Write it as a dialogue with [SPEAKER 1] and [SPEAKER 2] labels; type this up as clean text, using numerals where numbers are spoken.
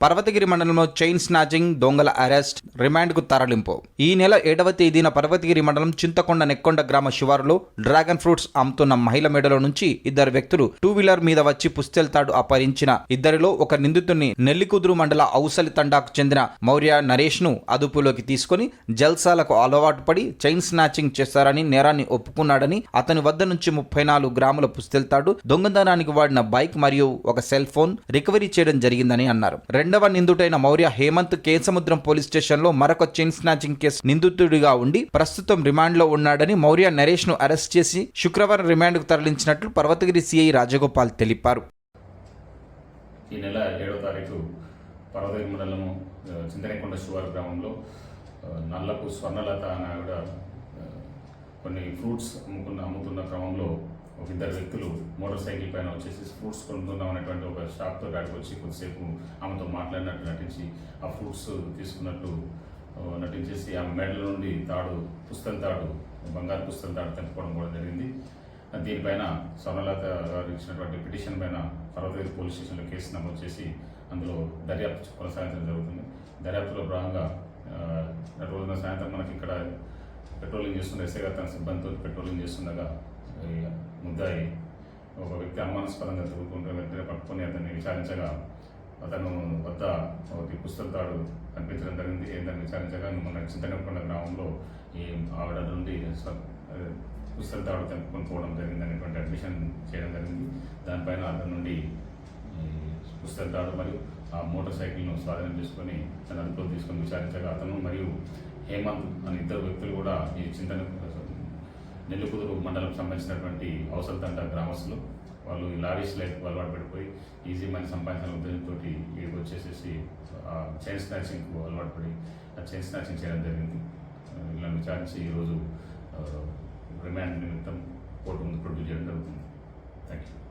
[SPEAKER 1] పర్వతగిరి మండలంలో chain snatching దొంగల arrest, రిమాండ్కు తరలింపు. ఈ నెల 7వ తేదీన పర్వతగిరి మండలం చింతకొండ నెక్కొండ గ్రామ శివారులో డ్రాగన్ ఫ్రూట్స్ అమ్ముతున్న మహిళ మెడలో నుంచి ఇద్దరు వ్యక్తులు 2-వీలర్ మీద వచ్చి పుస్తెల్తాడు అపహరించిన ఇద్దరిలో ఒక నిందితుడిని నెల్లికుదురు మండల ఔసలి తండాకు చెందిన మౌర్య నరేష్ ను అదుపులోకి తీసుకుని జల్సాలకు అలవాటు పడి చైన్ స్నాచింగ్ చేశారని నేరాన్ని ఒప్పుకున్నాడని, అతని వద్ద నుంచి 34 గ్రాముల పుస్తెల్తాడు, దొంగతనానికి వాడిన బైక్ మరియు ఒక సెల్ ఫోన్ రికవరీ చేయడం జరిగిందని అన్నారు. రెండవ నిందితుడైన మౌర్య హేమంత్ కేసముద్రం పోలీస్ స్టేషన్లో మరొక చైన్ స్నాచింగ్ కేసు నిందితుడిగా ఉండి ప్రస్తుతం రిమాండ్లో ఉన్నాడని, మౌర్య నరేష్ ను అరెస్ట్ చేసి శుక్రవారం రిమాండ్కు తరలించినట్లు పర్వతగిరి సిఐ రాజగోపాల్ తెలిపారు.
[SPEAKER 2] ఈ నెల 7వ తారీఖు పర్వతగిరి మండలము చింతనేకొండ శివారు గ్రామంలో నల్లపు స్వర్ణలత అనే ఆవిడ కొన్ని ఫ్రూట్స్ అమ్ముతున్న క్రమంలో ఒక ఇద్దరు వ్యక్తులు మోటార్ సైకిల్ పైన వచ్చేసి ఫ్రూట్స్ కొనుక్కుందాం అనేటువంటి ఒక షాప్తో గాడికి వచ్చి కొద్దిసేపు ఆమెతో మాట్లాడినట్టు నటించి ఆ ఫ్రూట్స్ తీసుకున్నట్టు నటించేసి ఆమె మెడల నుండి పుస్తల తాడు, బంగారు పుస్తల తాడు తెంపుకోవడం కూడా జరిగింది. దీనిపైన స్వర్ణలత గారు ఇచ్చినటువంటి పిటిషన్ పైన పర్వతగిరి పోలీస్ స్టేషన్లో కేసు నమోదు చేసి అందులో దర్యాప్తు కొనసాగించడం జరుగుతుంది. దర్యాప్తులో భాగంగా రోజున సాయంత్రం మనకి ఇక్కడ పెట్రోలింగ్ చేస్తున్న ఎస్ఐ గారు తన సిబ్బందితో పెట్రోలింగ్ చేస్తుండగా ముద్దాయి ఒక వ్యక్తి అనుమానాస్పదంగా తిరుగుతుంటే వెంటనే పట్టుకొని అతన్ని విచారించగా అతను వద్ద ఒకటి పుస్తల తాడు కనిపించడం జరిగింది. ఏంటని విచారించగా మన చింతనేకొండ గ్రామంలో ఈ ఆవిడ నుండి పుస్తల తాడు తెంపుకొని పోవడం జరిగింది అనేటువంటి అడ్మిషన్ చేయడం జరిగింది. దానిపైన అతని నుండి పుస్తల తాడు మరియు ఆ మోటార్ సైకిల్ను స్వాధీనం చేసుకొని తన అదుపులో తీసుకొని విచారించగా అతను మరియు హేమంత్ అనే ఇద్దరు వ్యక్తులు కూడా ఈ నెల్లికుదురు మండలం సంబంధించినటువంటి ఔసలి తండా గ్రామస్తులు. వాళ్ళు ఈ లారీస్ లైఫ్ అలవాటు పడిపోయి ఈజీ మనీ సంపాదించిన ఉద్దేశంతో వీడికి వచ్చేసేసి చైన్ స్నాచింగ్కు అలవాటు పడి ఆ చైన్ స్నాచింగ్ చేయడం జరిగింది. వీళ్ళని విచారించి ఈరోజు రిమాండ్ నిమిత్తం కోర్టు ముందు ప్రొడ్యూస్ చేయడం జరుగుతుంది. Thank you.